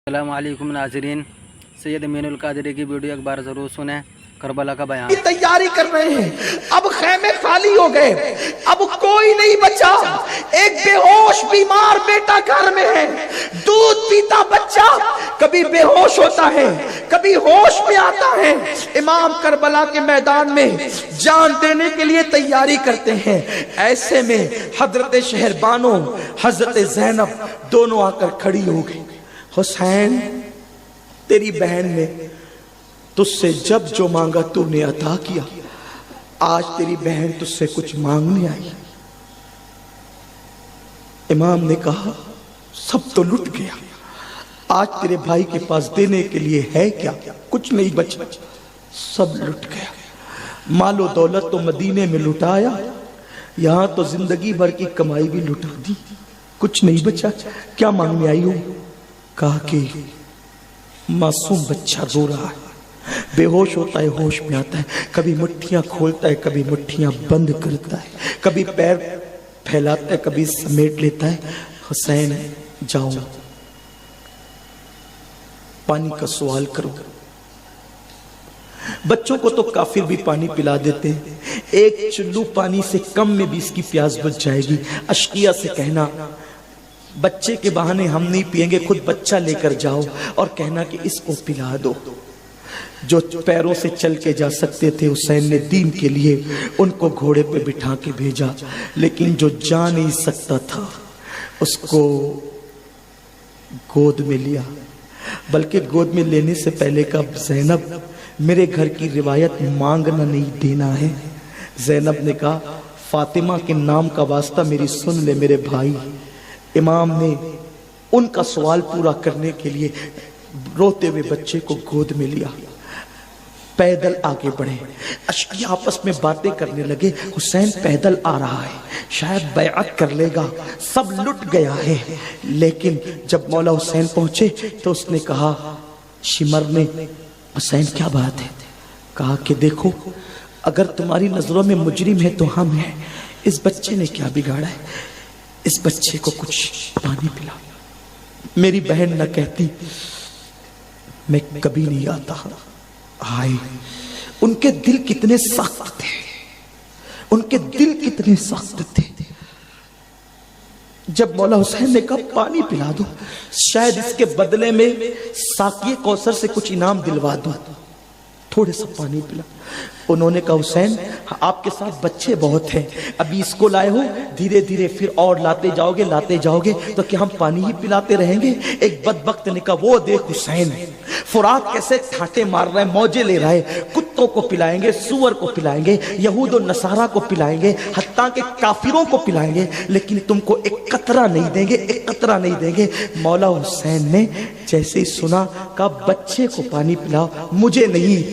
अस्सलाम वालेकुम नाज़रीन, सैयद मीनुल कादरी की वीडियो एक बार ज़रूर सुने। करबला का बयान की तैयारी कर रहे हैं। अब खेमे खाली हो गए, अब कोई नहीं बचा। एक बेहोश बीमार बेटा घर में है, दूध पीता बच्चा कभी बेहोश होता है, कभी होश में आता है। इमाम करबला के मैदान में जान देने के लिए तैयारी करते हैं। ऐसे में हजरत शहरबानो हजरत ज़ैनब दोनों आकर खड़ी हो गई। हुसैन, तेरी बहन ने तुझसे जब जो मांगा तूने अता किया, आज तेरी बहन तुझसे कुछ मांगने आई। इमाम ने कहा सब तो लुट गया, आज तेरे भाई के पास देने के लिए है क्या? कुछ नहीं बचा, सब लुट गया। मालो दौलत तो मदीने में लुटाया, यहां तो जिंदगी भर की कमाई भी लुटा दी, कुछ नहीं बचा। क्या मांगने आई हो? कहा कि मासूम बच्चा रो रहा है, बेहोश होता है, होश में आता है, कभी मुट्ठियां खोलता है, कभी मुट्ठियां बंद करता है, कभी पैर फैलाता है, कभी समेट लेता है। हुसैन, जाओ पानी का सवाल करो। बच्चों को तो काफिर भी पानी पिला देते हैं, एक चुल्लू पानी से कम में भी इसकी प्यास बुझ जाएगी। अशकिया से कहना बच्चे के बहाने हम नहीं पिएंगे, खुद बच्चा लेकर जाओ और कहना कि इसको पिला दो। जो पैरों से चल के जा सकते थे, हुसैन ने दीन के लिए उनको घोड़े पे बिठा के भेजा, लेकिन जो जा नहीं सकता था उसको गोद में लिया। बल्कि गोद में लेने से पहले का ज़ैनब, मेरे घर की रिवायत मांगना नहीं देना है। ज़ैनब ने कहा फातिमा के नाम का वास्ता मेरी सुन ले मेरे भाई। इमाम ने उनका सवाल पूरा करने के लिए रोते हुए बच्चे को गोद में लिया, पैदल आगे बढ़े। अशकिया आपस में बातें करने लगे, हुसैन पैदल आ रहा है, शायद बैअत कर लेगा, सब लुट गया है। लेकिन जब मौला हुसैन पहुंचे तो उसने कहा, शिमर ने, हुसैन क्या बात है? कहा कि देखो, अगर तुम्हारी नजरों में मुजरिम है तो हम हैं। इस बच्चे ने क्या बिगाड़ा है? इस बच्चे को कुछ पानी पिला। मेरी बहन न कहती मैं कभी नहीं आता। हाय, उनके दिल कितने सख्त थे, उनके दिल कितने सख्त थे। जब मौला हुसैन ने कहा पानी पिला दो, शायद इसके बदले में साकिए कौसर से कुछ इनाम दिलवा दो, थोड़े सा पानी पिला। उन्होंने कहा हुसैन, आपके साथ बच्चे बहुत हैं, अभी इसको लाए हो, धीरे धीरे फिर और लाते जाओगे तो क्या हम पानी ही पिलाते रहेंगे? एक बदबख्त ने कहा वो देख हुसैन, फुरात कैसे ठाटे मार रहा है, मौजे ले रहा है, कुत्तों को पिलाएंगे, सुअर को पिलाएंगे, यहूद और नसारा को पिलाएंगे, हत्ता के काफिरों को पिलाएंगे, लेकिन तुमको एक कतरा नहीं देंगे, एक कतरा नहीं देंगे। मौला हुसैन ने जैसे ही सुना, कहा बच्चे को पानी पिलाओ, मुझे नहीं।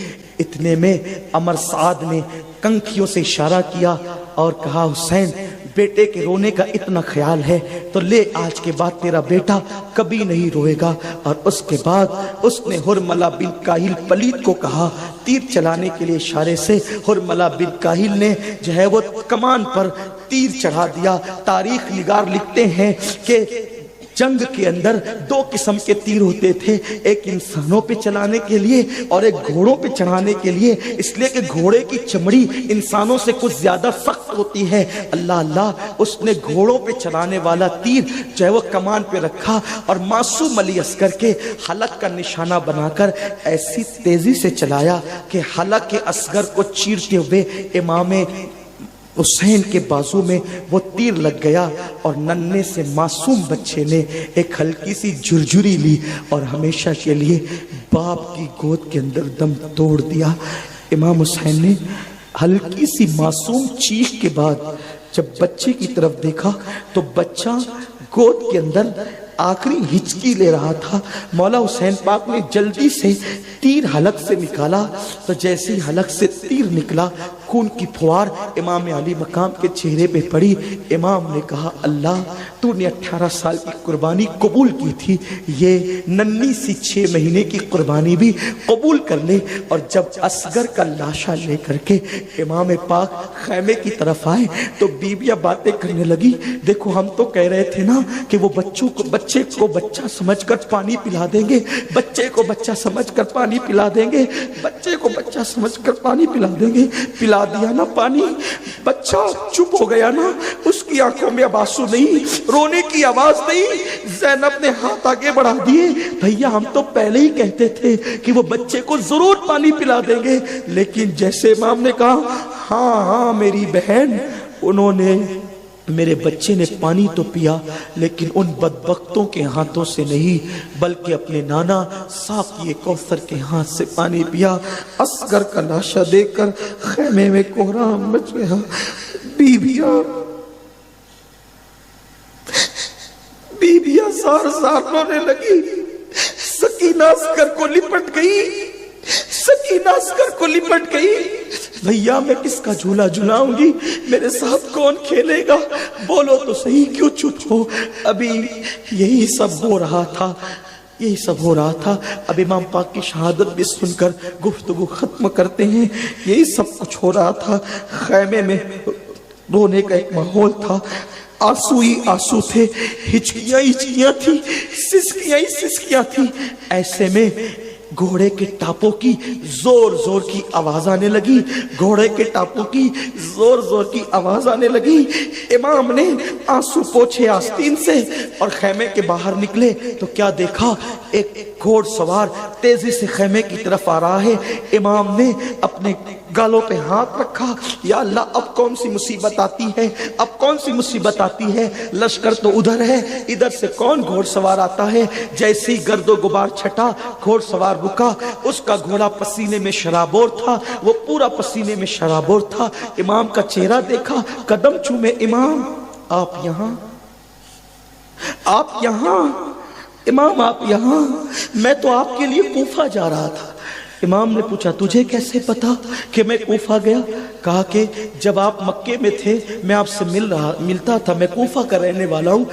इतने में अमर साद ने कंखियों से इशारा किया और कहा हुसैन, बेटे के रोने का इतना ख्याल है तो ले, आज के बाद तेरा बेटा कभी नहीं रोएगा। और उसके बाद उसने हुरमला बिन काहिल पलीत को कहा, तीर चलाने के लिए इशारे से हुरमला बिन काहिल ने जो है वो कमान पर तीर चढ़ा दिया। तारीख निगार लिखते हैं कि जंग के अंदर दो किस्म के तीर होते थे, एक इंसानों पे चलाने के लिए और एक घोड़ों पे चढ़ाने के लिए, इसलिए कि घोड़े की चमड़ी इंसानों से कुछ ज्यादा सख्त होती है। अल्लाह अल्लाह, उसने घोड़ों पे चलाने वाला तीर जो है वो कमान पे रखा और मासूम अली अस्कर के हलक का निशाना बनाकर ऐसी तेजी से चलाया कि हलक के असगर को चीरते हुए इमाम हुसैन के बाजू में वो तीर लग गया और नन्हे से मासूम बच्चे ने एक हल्की सी झुरझुरी ली और हमेशा के लिए बाप की गोद के अंदर दम तोड़ दिया। इमाम हुसैन ने हल्की सी मासूम चीख के बाद जब बच्चे की तरफ देखा तो बच्चा गोद के अंदर आखिरी हिचकी ले रहा था। मौला हुसैन पाक ने जल्दी से तीर हलक से निकाला तो जैसे ही हलक से तीर निकला खून की फुहार इमाम अली मकाम के चेहरे पे पड़ी। इमाम ने कहा, अल्लाह तूने 18 साल की कुर्बानी कबूल की थी, ये नन्ही सी 6 महीने की कुर्बानी भी कबूल कर ले। और जब असगर का लाशा लेकर के इमाम पाक खैमे की तरफ आए तो बीबियां बातें करने लगी, देखो हम तो कह रहे थे ना कि वो बच्चे को बच्चा समझकर पानी पिला देंगे, बच्चे को बच्चा समझकर पानी पिला देंगे, बच्चे को बच्चा समझकर पानी पिला देंगे। पिला दिया ना पानी, बच्चा चुप हो गया ना, उसकी आंखों में अब आंसू नहीं, रोने की आवाज नहीं। ज़ैनब ने हाथ आगे बढ़ा दिए, भैया हम तो पहले ही कहते थे कि वो बच्चे को जरूर पानी पिला देंगे। लेकिन जैसे इमाम ने कहा हाँ हाँ मेरी बहन, उन्होंने मेरे बच्चे ने पानी तो पिया लेकिन उन बदबख्तों के हाथों से नहीं, बल्कि अपने नाना साक़िए कौसर के हाथ से पानी पिया। असगर का लाशा देखकर खैमे में कोहराम मच गया। बीबियां जार जार रोने लगी। सकीना असगर को लिपट गई, सकीना असगर को लिपट गई। भैया मैं किसका झूला झुलाऊंगी, मेरे साथ कौन खेलेगा, बोलो तो सही, क्यों चुप हो। अभी यही सब हो रहा था, यही सब हो रहा था। अब इमाम पाक की शहादत भी सुनकर गुफ्तगू खत्म करते हैं। यही सब कुछ हो रहा था। खैमे में रोने का एक माहौल था, आंसू ही आंसू थे, हिचकियां हिचकियां थी, सिसकियां ही सिसकियां थी। ऐसे में घोड़े के टापों की जोर जोर की आवाज आने लगी, घोड़े के टापों की जोर जोर की आवाज आने लगी। इमाम ने आंसू पोछे आस्तीन से और खैमे के बाहर निकले तो क्या देखा, एक घोड़सवार तेजी से खैमे की तरफ आ रहा है। इमाम ने अपने गालों पे हाथ रखा, या अल्लाह अब कौन सी मुसीबत आती है, अब कौन सी मुसीबत आती है। लश्कर तो उधर है, इधर से कौन घोड़सवार आता है। जैसे ही गर्दो गुबार छटा, घोड़सवार रुका, उसका घोड़ा पसीने में शराबोर था, वो पूरा पसीने में शराबोर था। इमाम का चेहरा देखा, कदम चूमे, इमाम आप यहाँ, आप यहाँ, इमाम आप यहाँ, मैं तो आपके लिए कूफा जा रहा था। इमाम ने पूछा तुझे कैसे पता कि मैं कूफा गया। कहा कि जब आप मक्के में थे मैं आपसे मिलता था, मैं कूफा का रहने वाला हूँ।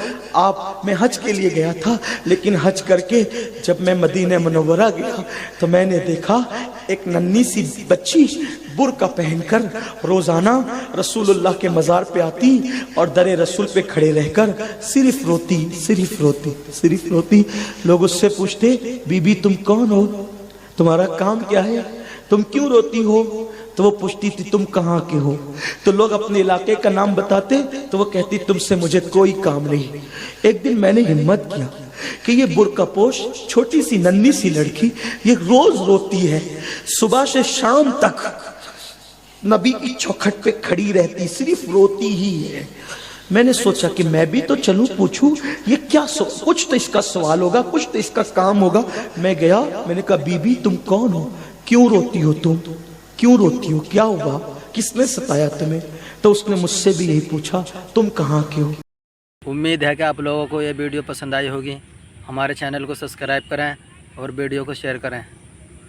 मैं हज के लिए गया था, लेकिन हज करके जब मैं मदीना मुनव्वरा गया तो मैंने देखा एक नन्ही सी बच्ची बुर्का पहनकर रोजाना रसूलुल्लाह के मज़ार पे आती और दरे रसूल पे खड़े रहकर सिर्फ रोती, सिर्फ रोती, सिर्फ रोती। लोग उससे पूछते बीबी तुम कौन हो, तुम्हारा काम क्या है, तुम क्यों रोती हो। तो वो पूछती थी तुम कहाँ के हो। तो लोग अपने इलाके का नाम बताते तो वो कहती तुमसे मुझे कोई काम नहीं। एक दिन मैंने हिम्मत किया कि ये बुर्कापोश छोटी सी नन्ही सी लड़की ये रोज रोती है, सुबह से शाम तक नबी की चौखट पे खड़ी रहती, सिर्फ रोती ही है। मैंने सोचा कि मैं भी तो चलूं, पूछूं ये क्या कुछ तो इसका सवाल होगा, कुछ तो इसका काम होगा। मैं गया, मैंने कहा बीबी तुम कौन हो, क्यों रोती हो, तुम क्यों रोती हो, क्या हुआ, किसने सताया तुम्हें। तो उसने मुझसे भी यही पूछा तुम कहाँ के हो। उम्मीद है कि आप लोगों को ये वीडियो पसंद आई होगी। हमारे चैनल को सब्सक्राइब करें और वीडियो को शेयर करें।